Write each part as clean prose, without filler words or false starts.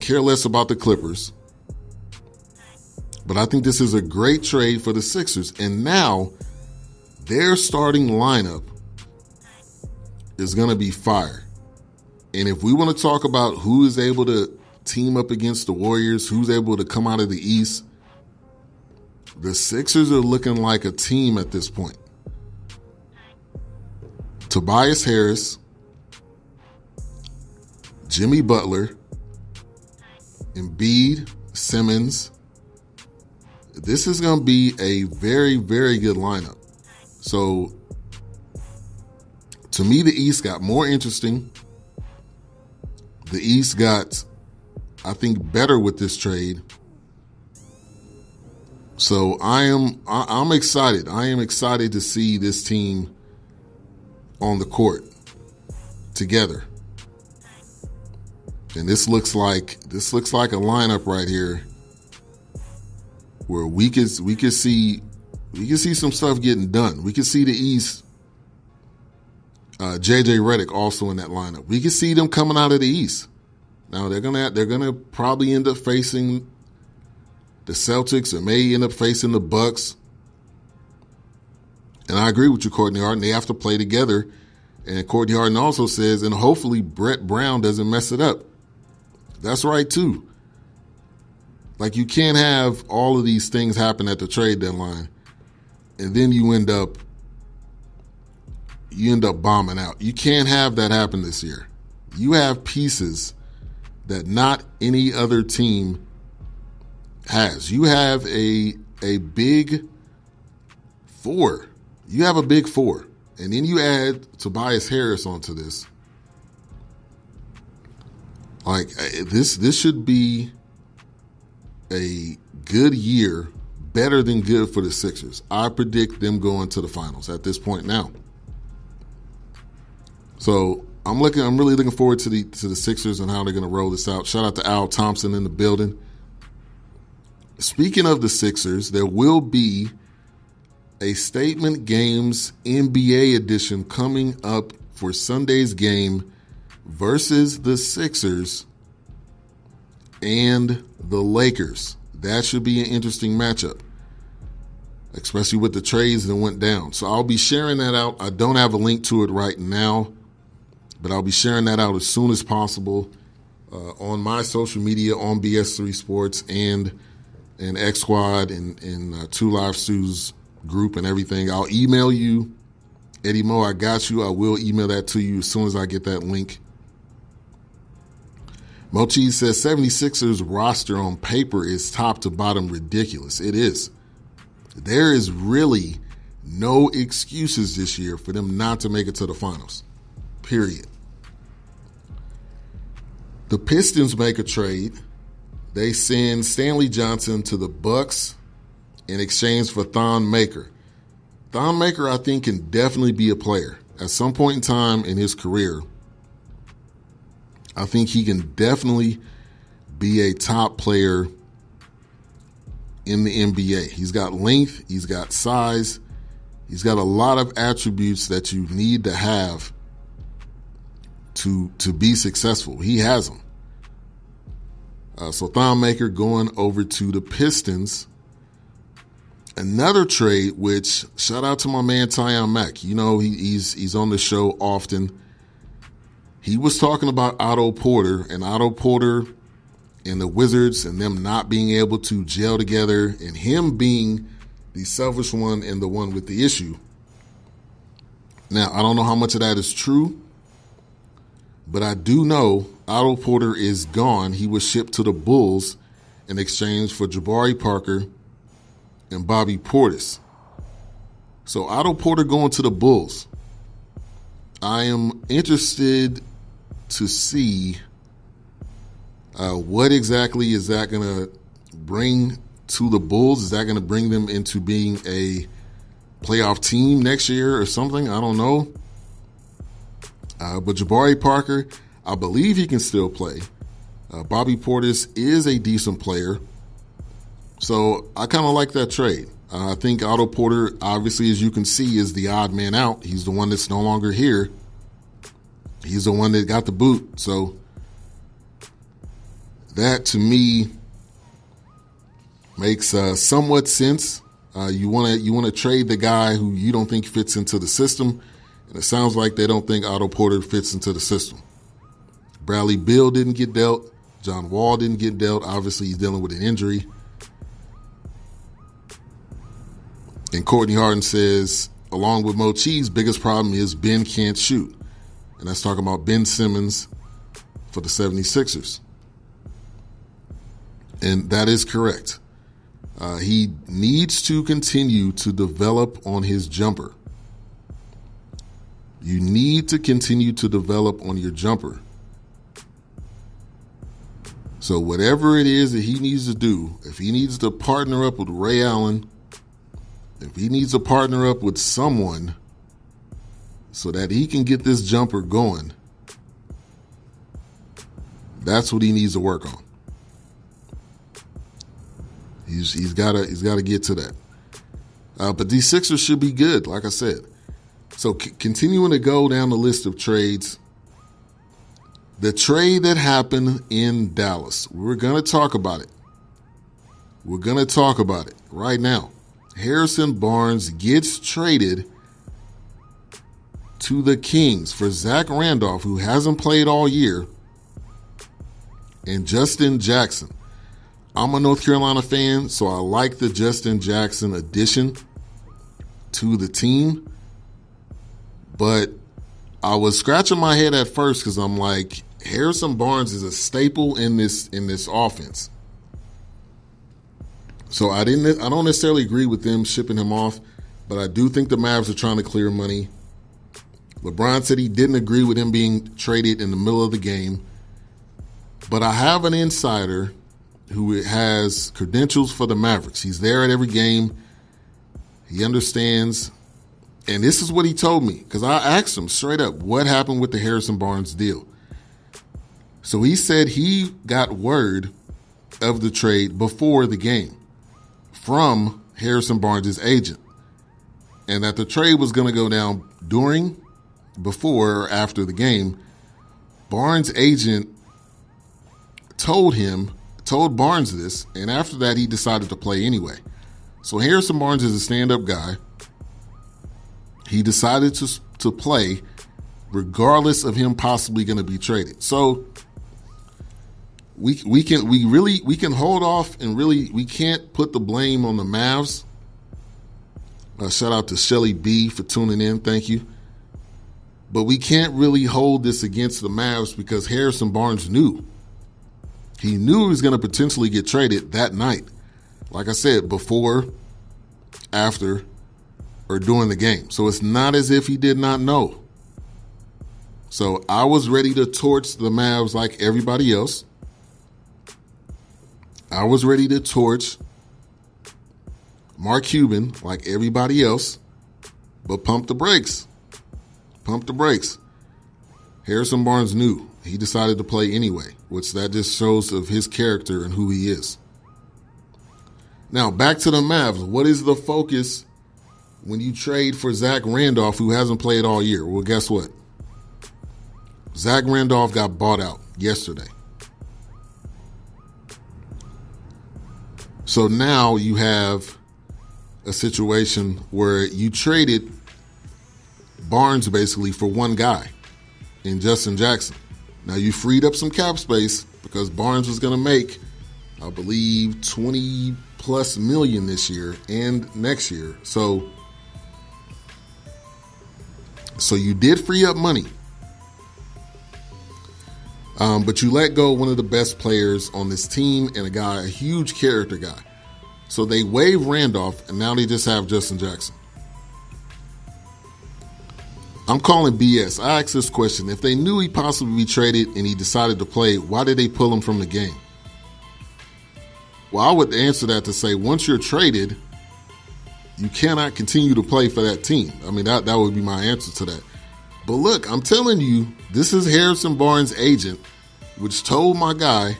care less about the Clippers. But I think this is a great trade for the Sixers. And now their starting lineup is going to be fire. And if we want to talk about who is able to team up against the Warriors, who's able to come out of the East, the Sixers are looking like a team at this point. Tobias Harris, Jimmy Butler, Embiid, Simmons. This is going to be a very, very good lineup. So, to me, the East got more interesting. The East got, I think, better with this trade. So I'm excited. I am excited to see this team on the court together. And this looks like a lineup right here where we could see some stuff getting done. We could see the East. JJ Redick also in that lineup. We could see them coming out of the East. Now they're gonna probably end up facing the Celtics, or may end up facing the Bucks. And I agree with you, Courtney Harden. They have to play together. And Courtney Harden also says, and hopefully Brett Brown doesn't mess it up. That's right too. Like, you can't have all of these things happen at the trade deadline, and then you end up bombing out. You can't have that happen this year. You have pieces that not any other team has. You have a big four. You have a big four. And then you add Tobias Harris onto this. Like, this should be a good year, better than good for the Sixers. I predict them going to the finals at this point now. So I'm really looking forward to the Sixers and how they're going to roll this out. Shout out to Al Thompson in the building. Speaking of the Sixers, there will be a Statement Games NBA edition coming up for Sunday's game versus the Sixers and the Lakers. That should be an interesting matchup, especially with the trades that went down. So I'll be sharing that out. I don't have a link to it right now, but I'll be sharing that out as soon as possible on my social media, on BS3 Sports and X Squad and Two Live Stews group and everything. I'll email you, Eddie Mo, I got you. I will email that to you as soon as I get that link. Mochi says 76ers roster on paper is top to bottom ridiculous. It is. There is really no excuses this year for them not to make it to the finals. Period. The Pistons make a trade. They send Stanley Johnson to the Bucks in exchange for Thon Maker. Thon Maker, I think, can definitely be a player. At some point in time in his career, I think he can definitely be a top player in the NBA. He's got length, he's got size, he's got a lot of attributes that you need to have to be successful. He has them. So Thon Maker going over to the Pistons. Another trade, which, shout out to my man Tyon Mack. You know, he's on the show often. He was talking about Otto Porter and the Wizards and them not being able to gel together and him being the selfish one and the one with the issue. Now, I don't know how much of that is true, but I do know Otto Porter is gone. He was shipped to the Bulls in exchange for Jabari Parker and Bobby Portis. So Otto Porter going to the Bulls. I am interested to see what exactly is that going to bring to the Bulls. Is that going to bring them into being a playoff team next year or something? I don't know. But Jabari Parker, I believe he can still play. Bobby Portis is a decent player. So I kind of like that trade. I think Otto Porter, obviously, as you can see, is the odd man out. He's the one that's no longer here. He's the one that got the boot. So That to me makes somewhat sense. You want to trade the guy who you don't think fits into the system, and it sounds like they don't think Otto Porter fits into the system. Bradley Beal didn't get dealt. John Wall didn't get dealt. Obviously, he's dealing with an injury. And Courtney Harden says, along with Mo Chee's biggest problem is Ben can't shoot. And that's talking about Ben Simmons for the 76ers. And that is correct. He needs to continue to develop on his jumper. You need to continue to develop on your jumper. So whatever it is that he needs to do, if he needs to partner up with Ray Allen, if he needs to partner up with someone so that he can get this jumper going, that's what he needs to work on. He's got to get to that. But these Sixers should be good, like I said. So continuing to go down the list of trades, the trade that happened in Dallas, we're going to talk about it. We're going to talk about it right now. Harrison Barnes gets traded to the Kings for Zach Randolph, who hasn't played all year, and Justin Jackson. I'm a North Carolina fan, so I like the Justin Jackson addition to the team. But I was scratching my head at first because I'm like, Harrison Barnes is a staple in this offense. So I don't necessarily agree with them shipping him off, but I do think the Mavs are trying to clear money. LeBron said he didn't agree with him being traded in the middle of the game. But I have an insider who has credentials for the Mavericks. He's there at every game. He understands. And this is what he told me, because I asked him straight up, what happened with the Harrison Barnes deal? So he said he got word of the trade before the game from Harrison Barnes' agent, and that the trade was going to go down during, before, or after the game. Barnes' agent told Barnes this, and after that he decided to play anyway. So Harrison Barnes is a stand-up guy. He decided to play regardless of him possibly going to be traded. So we can hold off, and really we can't put the blame on the Mavs. Shout out to Shelly B for tuning in. Thank you. But we can't really hold this against the Mavs because Harrison Barnes knew. He knew he was going to potentially get traded that night. Like I said, before, after, or during the game. So it's not as if he did not know. So I was ready to torch the Mavs like everybody else. I was ready to torch Mark Cuban like everybody else, but pump the brakes. Pump the brakes. Harrison Barnes knew. He decided to play anyway, which that just shows of his character and who he is. Now, back to the Mavs. What is the focus when you trade for Zach Randolph, who hasn't played all year? Well, guess what? Zach Randolph got bought out yesterday. So now you have a situation where you traded Barnes basically for one guy in Justin Jackson. Now you freed up some cap space because Barnes was going to make, I believe, $20+ million this year and next year. So you did free up money. But you let go one of the best players on this team and a huge character guy. So they waive Randolph, and now they just have Justin Jackson. I'm calling BS. I asked this question. If they knew he'd possibly be traded and he decided to play, why did they pull him from the game? Well, I would answer that to say, once you're traded, you cannot continue to play for that team. I mean, that would be my answer to that. But look, I'm telling you, this is Harrison Barnes' agent, which told my guy,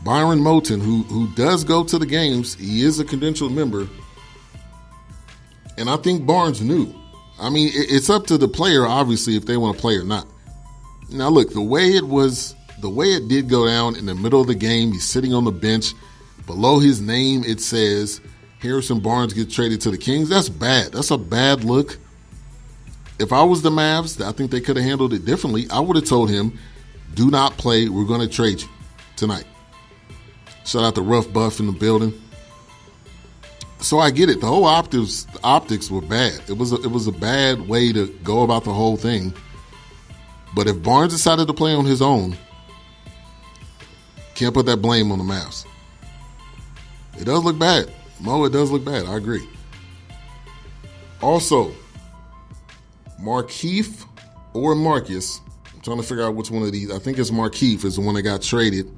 Byron Moten, who does go to the games. He is a credentialed member. And I think Barnes knew. I mean, it's up to the player, obviously, if they want to play or not. Now, look, the way it was the way it did go down in the middle of the game, he's sitting on the bench. Below his name, it says Harrison Barnes gets traded to the Kings. That's bad. That's a bad look. If I was the Mavs, I think they could have handled it differently. I would have told him, do not play. We're going to trade you tonight. Shout out to Rough Buff in the building. So I get it. The whole optics were bad. It was a bad way to go about the whole thing. But if Barnes decided to play on his own, can't put that blame on the Mavs. It does look bad. Mo, it does look bad. I agree. Also, Markieff or Marcus, I'm trying to figure out which one of these. I think it's Markieff is the one that got traded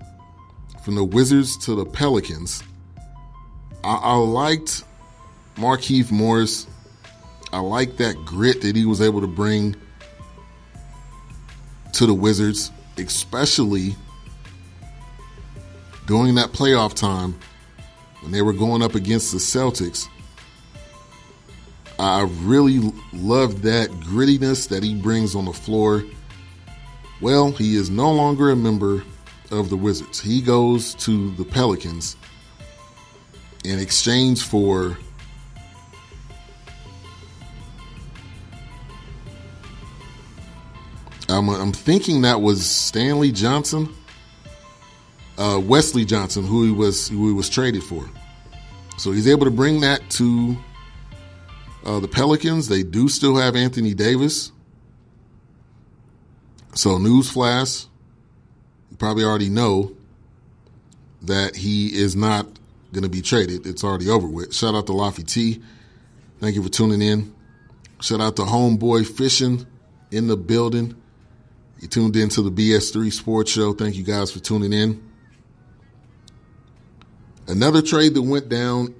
from the Wizards to the Pelicans. I liked Markieff Morris. I like that grit that he was able to bring to the Wizards, especially during that playoff time when they were going up against the Celtics. I really loved that grittiness that he brings on the floor. Well, he is no longer a member of the Wizards. He goes to the Pelicans in exchange for I'm thinking that was Stanley Johnson, Wesley Johnson, who he was traded for. So he's able to bring that to the Pelicans. They do still have Anthony Davis. So newsflash, you probably already know that he is not going to be traded. It's already over with. Shout out to Laffy T. Thank you for tuning in. Shout out to Homeboy Fishing in the building. You tuned in to the BS3 Sports Show. Thank you guys for tuning in. Another trade that went down,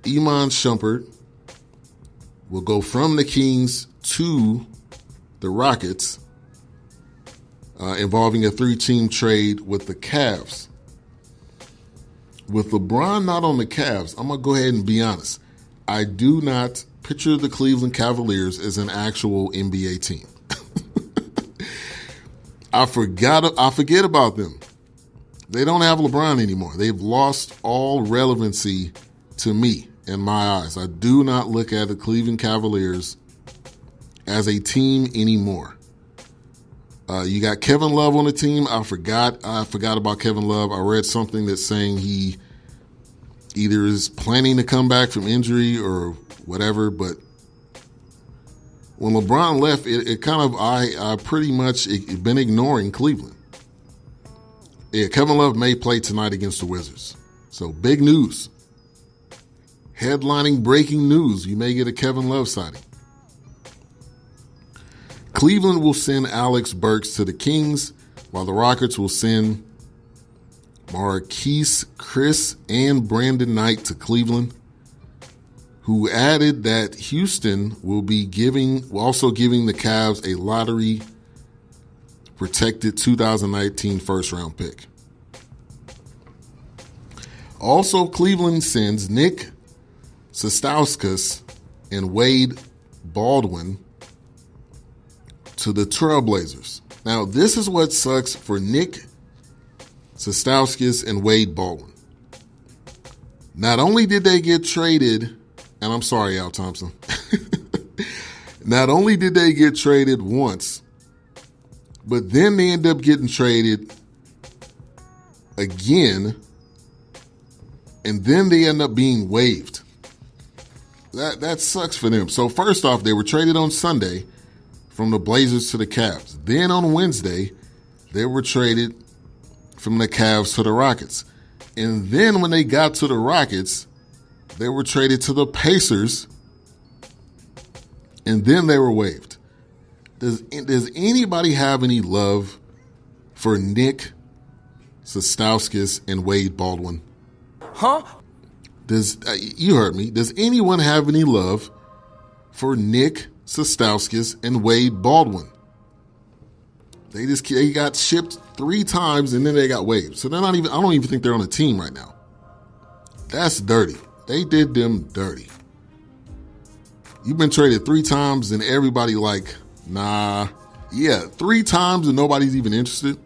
Iman Shumpert will go from the Kings to the Rockets, involving a 3-team trade with the Cavs. With LeBron not on the Cavs, I'm going to go ahead and be honest. I do not picture the Cleveland Cavaliers as an actual NBA team. I forget about them. They don't have LeBron anymore. They've lost all relevancy to me in my eyes. I do not look at the Cleveland Cavaliers as a team anymore. You got Kevin Love on the team. I forgot about Kevin Love. I read something that's saying he either is planning to come back from injury or whatever, but when LeBron left, I pretty much been ignoring Cleveland. Yeah, Kevin Love may play tonight against the Wizards. So big news. Headlining breaking news. You may get a Kevin Love sighting. Cleveland will send Alex Burks to the Kings, while the Rockets will send Marquise Chris and Brandon Knight to Cleveland, who added that Houston will be also giving the Cavs a lottery protected 2019 first-round pick. Also, Cleveland sends Nick Sestauskas and Wade Baldwin to the Trailblazers. Now, this is what sucks for Nick Sestauskas and Wade Baldwin. Not only did they get traded, and I'm sorry, Al Thompson, not only did they get traded once, but then they end up getting traded again, and then they end up being waived. That sucks for them. So first off, they were traded on Sunday from the Blazers to the Cavs. Then on Wednesday, they were traded from the Cavs to the Rockets. And then when they got to the Rockets, they were traded to the Pacers, and then they were waived. Does anybody have any love for Nick Sestauskas and Wade Baldwin? Huh? You heard me. Does anyone have any love for Nick Sestauskas and Wade Baldwin? They got shipped 3 times and then they got waived. So they're not even. I don't even think they're on a team right now. That's dirty. They did them dirty. You've been traded 3 times and everybody like, nah. Yeah, 3 times and nobody's even interested.